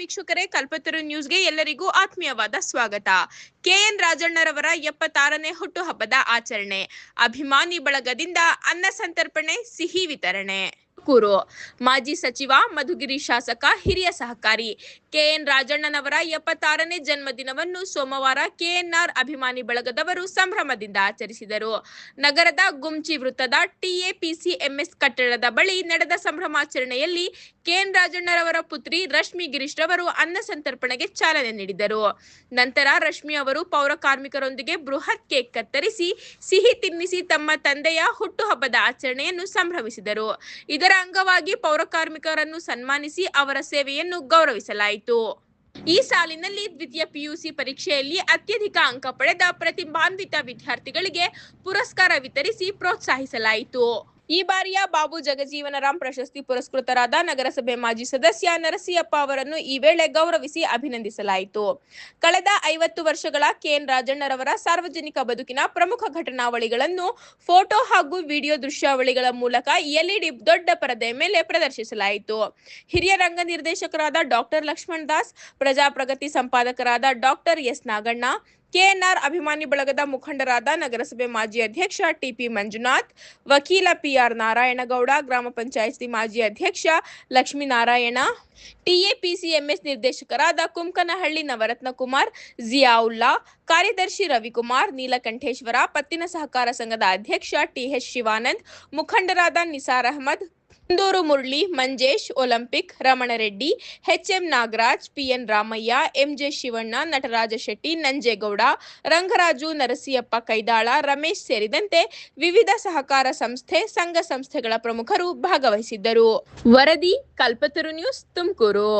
ವೀಕ್ಷಕರೇ, ಕಲ್ಪತರು ನ್ಯೂಸ್ಗೆ ಎಲ್ಲರಿಗೂ ಆತ್ಮೀಯವಾದ ಸ್ವಾಗತ. ಕೆಎನ್ ರಾಜಣ್ಣರವರ 76ನೇ ಹುಟ್ಟುಹಬ್ಬದ ಆಚರಣೆ. ಅಭಿಮಾನಿ ಬಳಗದಿಂದ ಅನ್ನ ಸಂತರ್ಪಣೆ, ಸಿಹಿ ವಿತರಣೆ. ತುಮಕೂರು ಮಾಜಿ ಸಚಿವ, ಮಧುಗಿರಿ ಶಾಸಕ, ಹಿರಿಯ ಸಹಕಾರಿ ಕೆಎನ್ ರಾಜಣ್ಣನವರ 76ನೇ ಜನ್ಮದಿನವನ್ನು ಸೋಮವಾರ ಕೆಎನ್ಆರ್ ಅಭಿಮಾನಿ ಬಳಗದವರು ಸಂಭ್ರಮದಿಂದ ಆಚರಿಸಿದರು. ನಗರದ ಗುಮ್ಚಿ ವೃತ್ತದ ಟಿಎಪಿಸಿಎಂಎಸ್ ಕಟ್ಟಡದ ಬಳಿ ನಡೆದ ಸಂಭ್ರಮಾಚರಣೆಯಲ್ಲಿ ಕೆಎನ್ ರಾಜಣ್ಣರವರ ಪುತ್ರಿ ರಶ್ಮಿ ಗಿರೀಶ್ ರವರು ಅನ್ನ ಸಂತರ್ಪಣೆಗೆ ಚಾಲನೆ ನೀಡಿದರು. ನಂತರ ರಶ್ಮಿ ಅವರು ಪೌರ ಕಾರ್ಮಿಕರೊಂದಿಗೆ ಬೃಹತ್ ಕೇಕ್ ಕತ್ತರಿಸಿ ಸಿಹಿ ತಿನ್ನಿಸಿ ತಮ್ಮ ತಂದೆಯ ಹುಟ್ಟುಹಬ್ಬದ ಆಚರಣೆಯನ್ನು ಸಂಭ್ರಮಿಸಿದರು. ಇದರ ಅಂಗವಾಗಿ ಪೌರ ಕಾರ್ಮಿಕರನ್ನು ಸನ್ಮಾನಿಸಿ ಅವರ ಸೇವೆಯನ್ನು ಗೌರವಿಸಲಾಯಿತು. ಈ ಸಾಲಿನಲ್ಲಿ ದ್ವಿತೀಯ ಪಿಯುಸಿ ಪರೀಕ್ಷೆಯಲ್ಲಿ ಅತ್ಯಧಿಕ ಅಂಕ ಪಡೆದ ಪ್ರತಿಭಾನ್ವಿತ ವಿದ್ಯಾರ್ಥಿಗಳಿಗೆ ಪುರಸ್ಕಾರ ವಿತರಿಸಿ ಪ್ರೋತ್ಸಾಹಿಸಲಾಯಿತು. ಈ ಬಾರಿಯ ಬಾಬು ಜಗಜೀವನರಾಮ್ ಪ್ರಶಸ್ತಿ ಪುರಸ್ಕೃತರಾದ ನಗರಸಭೆ ಮಾಜಿ ಸದಸ್ಯ ನರಸಿಯಪ್ಪ ಅವರನ್ನು ಈ ವೇಳೆ ಗೌರವಿಸಿ ಅಭಿನಂದಿಸಲಾಯಿತು. ಕಳೆದ 50 ವರ್ಷಗಳ ಕೆಎನ್ ರಾಜಣ್ಣರವರ ಸಾರ್ವಜನಿಕ ಬದುಕಿನ ಪ್ರಮುಖ ಘಟನಾವಳಿಗಳನ್ನು ಫೋಟೋ ಹಾಗೂ ವಿಡಿಯೋ ದೃಶ್ಯಾವಳಿಗಳ ಮೂಲಕ ಎಲ್ಇಡಿ ದೊಡ್ಡ ಪರದೆಯ ಮೇಲೆ ಪ್ರದರ್ಶಿಸಲಾಯಿತು. ಹಿರಿಯ ರಂಗ ನಿರ್ದೇಶಕರಾದ ಡಾಕ್ಟರ್ ಲಕ್ಷ್ಮಣ್ ದಾಸ್, ಪ್ರಜಾಪ್ರಗತಿ ಸಂಪಾದಕರಾದ ಡಾಕ್ಟರ್ ಎಸ್ ನಾಗಣ್ಣ, ಕೆಎನ್ಆರ್ ಅಭಿಮಾನಿ ಬಳಗದ ಮುಖಂಡರಾದ ನಗರಸಭೆ ಮಾಜಿ ಅಧ್ಯಕ್ಷ ಟಿಪಿ ಮಂಜುನಾಥ್, ವಕೀಲ ಪಿಆರ್ ನಾರಾಯಣಗೌಡ, ಗ್ರಾಮ ಪಂಚಾಯಿತಿ ಮಾಜಿ ಅಧ್ಯಕ್ಷ ಲಕ್ಷ್ಮೀನಾರಾಯಣ, ಟಿಎಪಿಸಿಎಂಎಸ್ ನಿರ್ದೇಶಕರಾದ ಕುಂಕನಹಳ್ಳಿ ನವರತ್ನ ಕುಮಾರ್, ಜಿಯಾವುಲ್ಲಾ, ಕಾರ್ಯದರ್ಶಿ ರವಿಕುಮಾರ್, ನೀಲಕಂಠೇಶ್ವರ, ಪತ್ತಿನ ಸಹಕಾರ ಸಂಘದ ಅಧ್ಯಕ್ಷ ಟಿಎಚ್ ಶಿವಾನಂದ್, ಮುಖಂಡರಾದ Nisar Ahmed, Kunduru Murali, Manjesh, Olympic, Ramanareddy, H M Nagaraj, P N Ramaiah, M J Shivanna, Nataraja Shetty, Nanjegowda, Rangaraju, Narasiyappa Kaidala, Ramesh ಸೇರಿದಂತೆ ವಿವಿಧ ಸಹಕಾರ ಸಂಸ್ಥೆ, ಸಂಘ ಸಂಸ್ಥೆಗಳ ಪ್ರಮುಖರು ಭಾಗವಹಿಸಿದ್ದರು. ವರದಿ ಕಲ್ಪತರು ನ್ಯೂಸ್, ತುಮಕೂರು.